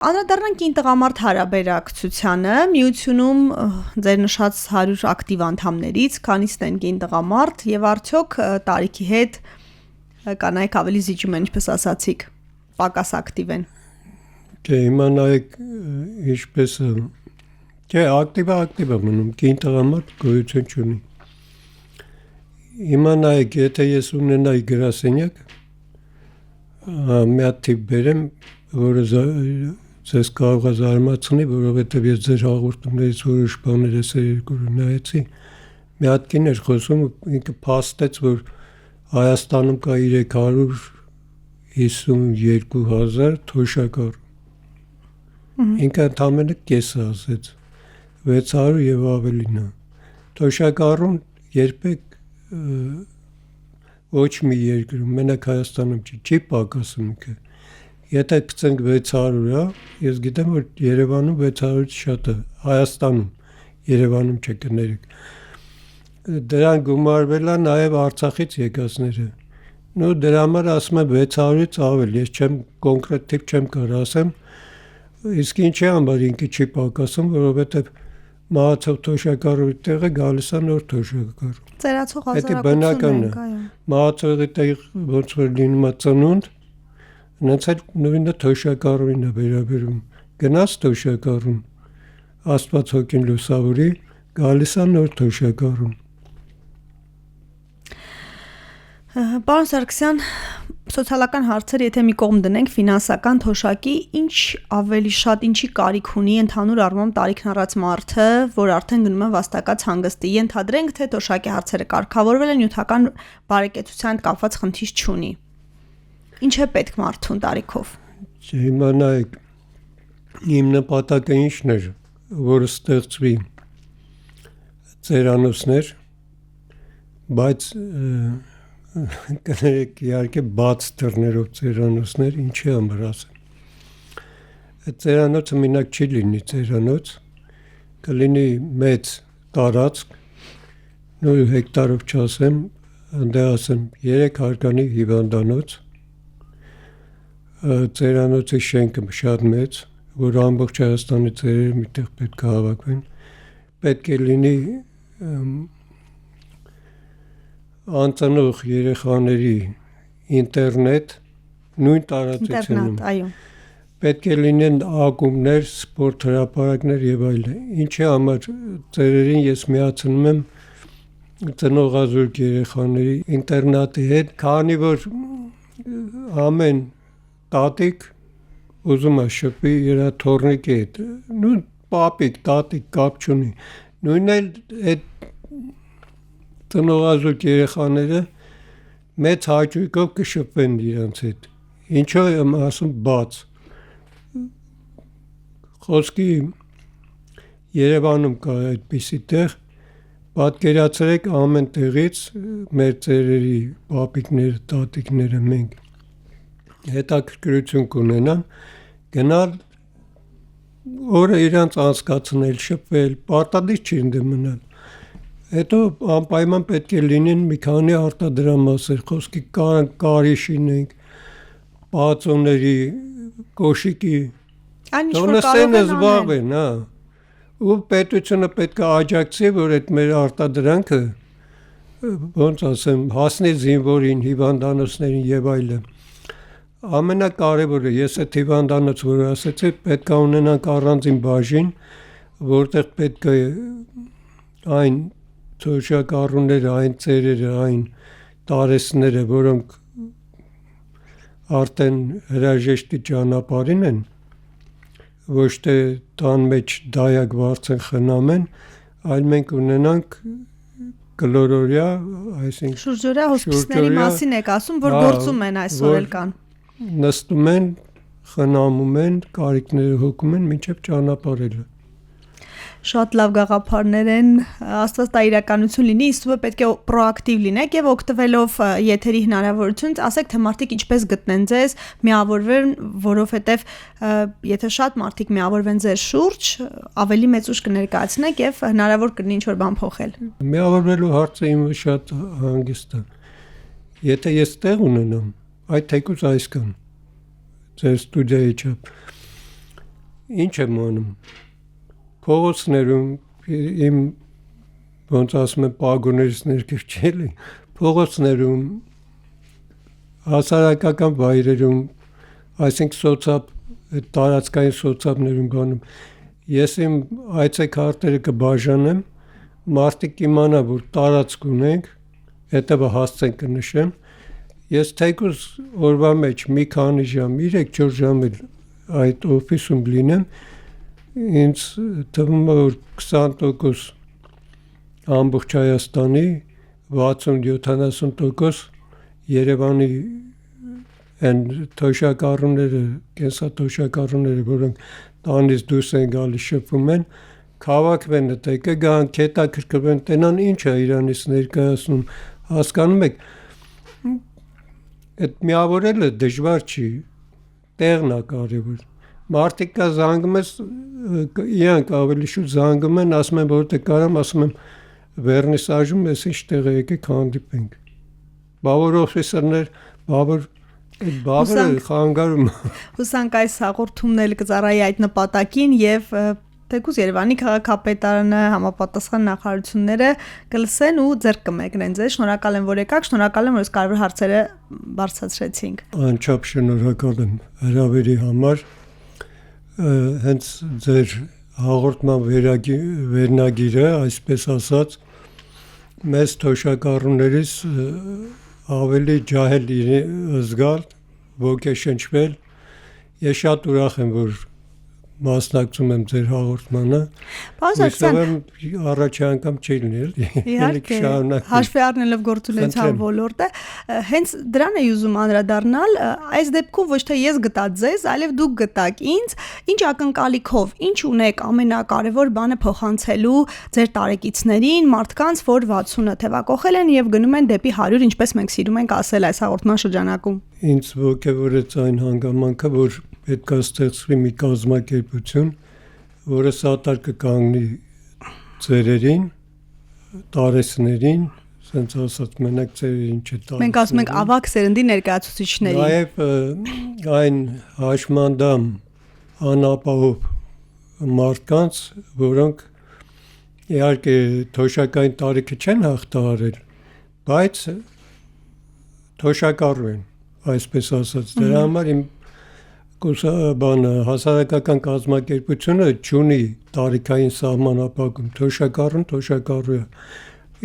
Անդրադառնանք կին տղամարդ հարաբերակցությանը, միությունում ձեր նշած 100 ակտիվ անդամներից քանիսն են կին տղամարդ եւ արդյոք տարիքի հետ կանայք ավելի զիջում են, ինչպես ասացիք, պակաս ակտիվ են։ Չէ, հիմա նայեք ինչպես չէ, ակտիվ է մնում, կին տղամարդ գոյություն չունի։ Հիմա նայեք, եթե ես ունենայի գրասենյակ, մի հատ տիպ բերեմ, որը ձեզ կարող է զարմացնի, որովհետև ես ձեր հաղորդումներից որոշ բաներ ես երկու նայեցի, մի հատ կին էր խոսում, ինքը փաստեց, որ Հայաստանում կա 352,000 թոշակառու։ Ինքը ընդամենը կեսը ասեց, 600 եւ ավելին է։ Թոշակառուն երբեք ոչ մի երկրում, մենակ Հայաստանում չի պակասում ինքը։ Եթե գցենք 600-ը, ես գիտեմ, որ Երևանում 600-ից շատ է, Հայաստանում, Երևանում չէ կներեք։ Դրան գումարվել է նաև Արցախից եկածները։ Նու դրա համար ասում եմ 600-ից ավել, ես կոնկրետ տիպ չեմ կարող ասեմ, իսկ ինչի համար ինքը չի պակասում, որովհետև մահացող թոշակառուի տեղը գալիս է նոր թոշակառու։ Ծերացող հազարակությունն է, մահացողի տեղ ոնց որ լինում է ծնունդ, նենց էլ նույնը թոշակառուին է վերաբերում։ Գնաց թոշակառուն, Աստված հոգին լուսավորի, գալիս է նոր թոշակառուն։ Պարոն Սարգսյան, սոցիալական հարցեր, եթե մի կողմ դնենք ֆինանսական թոշակի, ինչ ավելի շատ ինչի կարիք ունի ընդհանուր առմամբ տարիքն առած մարդը, որ արդեն գնում է վաստակած հանգստի, ենթադրենք, թե թոշակի հարցերը կարգավորվել են, նյութական բարեկեցության հետ կապված խնդիր չունի։ Ինչ է պետք մարդուն տարիքով։ Հիմա նայեք, իմ նպատակը ինչն էր, որ ստեղծվի ծերանոցներ, բայց կներեք իհարկե բաց դռներով ծերանոցներ, ինչի համար ասեմ։ Ծերանոցը մենակ չի լինի ծերանոց, կլինի մեծ տարածք, նույն հեկտարով չասեմ, ընդեղ ասեմ 3 հարկանի հիվանդանոց, ծերանոցի շենքը շատ մեծ, որ ամբողջ Հայաստանի ծերերը միտեղ պետք է հավաքվեն, պետք է լինի անծնող երեխաների ինտերնետ, նույն տարածությունում, պետք է լինեն ակումբներ, սպորտ հրապարակներ եւ այլն։ Ինչի համար ծերերին ես միացնում եմ ծնողազուրկ երեխաների ինտերնատի հետ, քանի որ ամեն տատիկ ուզում է շփվի իր թոռնիկի հետ, նույն պապիկ, տատիկ կապ չունի, նույնն էլ այդ ծնողազուրկ երեխաները մեծ հաճույքով կշփվեն իրենց հետ, ինչո եմ ասում բաց, խոսքի Երևանում կա այդպիսի տեղ, պատկերացրեք ամեն տեղից մեր ծերերի պապիկները, տատիկները մենք հետաքրքրություն կունենան, գնալ օրը իրանց անցկացնել, շփվել, պարտադիր չի ընդ մնալ։ Հետո անպայման պետք է լինեն մի քանի արտադրամասեր, խոսքի կարի շինենք, պահածոների, կոշիկի, տոնեսենը զբաղվեն, ու պետությունը պետք է աջակցի, որ այդ մեր արտադրանքը, ոնց ասեմ, հասնի զինվորին, հիվանդանոցներին եւ այլն։ Ամենակարևորը, ես այդ հիվանդանոց, որ ասեցի, պետք է ունենանք առանձին բաժին, որտեղ պետք է այն թոշակառուները, այն ծերերը, այն տարեսները, որոնք արդեն հրաժեշտի ճանապարհին են, ոչ թե տան մեջ դայակ վարձեն խնամեն, այլ մենք ունենանք գլորորյա, այսինքն շուրջօրյա հոսպիսների մասին եք ասում, որ գործում են այսօր էլ կան։ Նստում են, խնամում են, կարիքները հոգում են մինչև ճանապարհելը։ Շատ լավ գաղափարներ են, Աստված տա իրականություն լինի, իսկ պետք է պրոակտիվ լինեք եւ օգտվելով եթերի հնարավորությունից, ասեք թե մարդիկ ինչպես գտնեն ձեզ, միավորվեն, որովհետեւ եթե շատ մարդիկ միավորվեն ձեր շուրջ, ավելի մեծ ուժ կներկայացնեք եւ հնարավոր կլինի ինչ-որ բան փոխել։ Միավորվելու հարցը իմը շատ հանգիստ է։ Եթե ես տեղ ունենամ, այդ թեկուզ այսքան ձեր ստուդիայի չափ, ինչ եմ անում։ Փողոցներում իմ ոնց ասում են պագոներից ներքև չէ՞, փողոցներում հասարակական վայրերում, այսինքն տարածքային սոցապներում բանում, ես իմ այցեքարտերը կբաժանեմ, մարդիկ իմանա, որ տարածք ունենք, հետևը հասցեն կնշեմ, ես թեկուզ օրվա մեջ մի քանի ժամ, 3-4 ժամ այդ օֆիսում լինեմ, ինձ թվում է, որ 20% ամբողջ Հայաստանի, 60-70% Երևանի այն թոշակառուները, կենսաթոշակառուները, որոնք տանից դուրս են գալիս շփվում են, քաղաքվեն տեկը գան, հետաքրքրվեն, տենան ինչ է Իրանից ներկայացնում, հասկանում եք, այդ միավորելը դժվար չի, տեղն է կարևոր։ Մարդիկ կա զանգում ես, իրանք ավելի շուտ զանգում են, ասում են, որտեղ կարամ, ասում եմ, վերնիսաժում ես ինչ տեղ է եկեք հանդիպենք։ Բավոր օֆիսերներ, բավարը խանգարում։ Հուսանք այս հաղորդումն էլ կծառայի այդ նպատակին եւ թեկուզ Երևանի քաղաքապետարանը համապատասխան նախարարությունները կլսեն ու ձեռք կմեկնեն ձեզ։ Շնորհակալ եմ, որ եկաք, շնորհակալ եմ, որ այս կարևոր հարցերը բարձրացրեցինք։ Անչափ շնորհակալ եմ հրավերի համար։ Հենց ձեր հաղորդման վերնագիրը, այսպես ասած, մեծ թոշակառուներից ավելի ջահել զգալ, ոգեշնչվել։ Ես շատ ուրախ եմ, որ մասնակցում եմ ձեր հաղորդմանը։ Հուսով եմ առաջի անգամ չի լինի, իհարկե, հաշվի առնելով գործունեության ոլորտը, հենց դրան էի ուզում անդրադառնալ, այս դեպքում ոչ թե ես գտա ձեզ, այլև դուք գտաք ինձ, ինչ ակնկալիքով, ինչ ունեք ամենակարևոր բանը փոխանցելու ձեր տարեկիցներին, մարդկանց, որ 60-ը թևակողել են եւ գնում են դեպի 100, ինչպես մենք սիրում ենք ասել այս հաղորդման շրջանակում։ Ինձ ոգևորեց այն հանգամանքը, որ պետք է ստեղծվի մի կազմակերպություն, որը սատար կկանգնի ծերերին, տարեցներին, ասենց ասած մենակ ծերերին չտարեցներին։ Մենք ասում ենք ավակ սերնդի ներկայացուցիչներին։ Նաև այն հաշմանդամ անապահով մարդկանց, որոնք իհարկե թոշակային տարիքը չեն հաղթահարել, բայց թոշակառու են, այսպես ասած։ Դրա համար իմ հասարակական կազմակերպությունը չունի տարիքային սահմանափակում, թոշակառու է։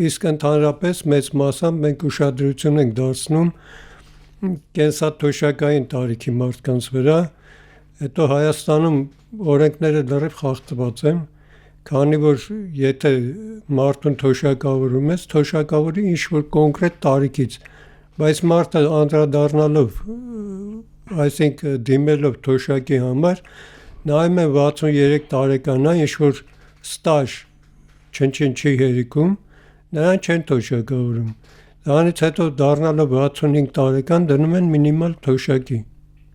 Իսկ ընդհանրապես մեծ մասամբ մենք ուշադրություն ենք դարձնում կենսաթոշակային տարիքի մարդկանց վրա, հետո Հայաստանում օրենքները լրիվ խախտված են, քանի որ եթե մարդուն թոշակավորում ես, թոշակավորի ինչ-որ կոնկրետ տարիքից, բայց մարդը անդրադառնալով, այսինքն դիմելով թոշակի համար, նայում են 63 տարեկան է, ինչ-որ ստաժ չի հերիքում, նրան չեն թոշակավորում։ Դրանից հետո դառնալով 65 տարեկան դնում են մինիմալ թոշակի։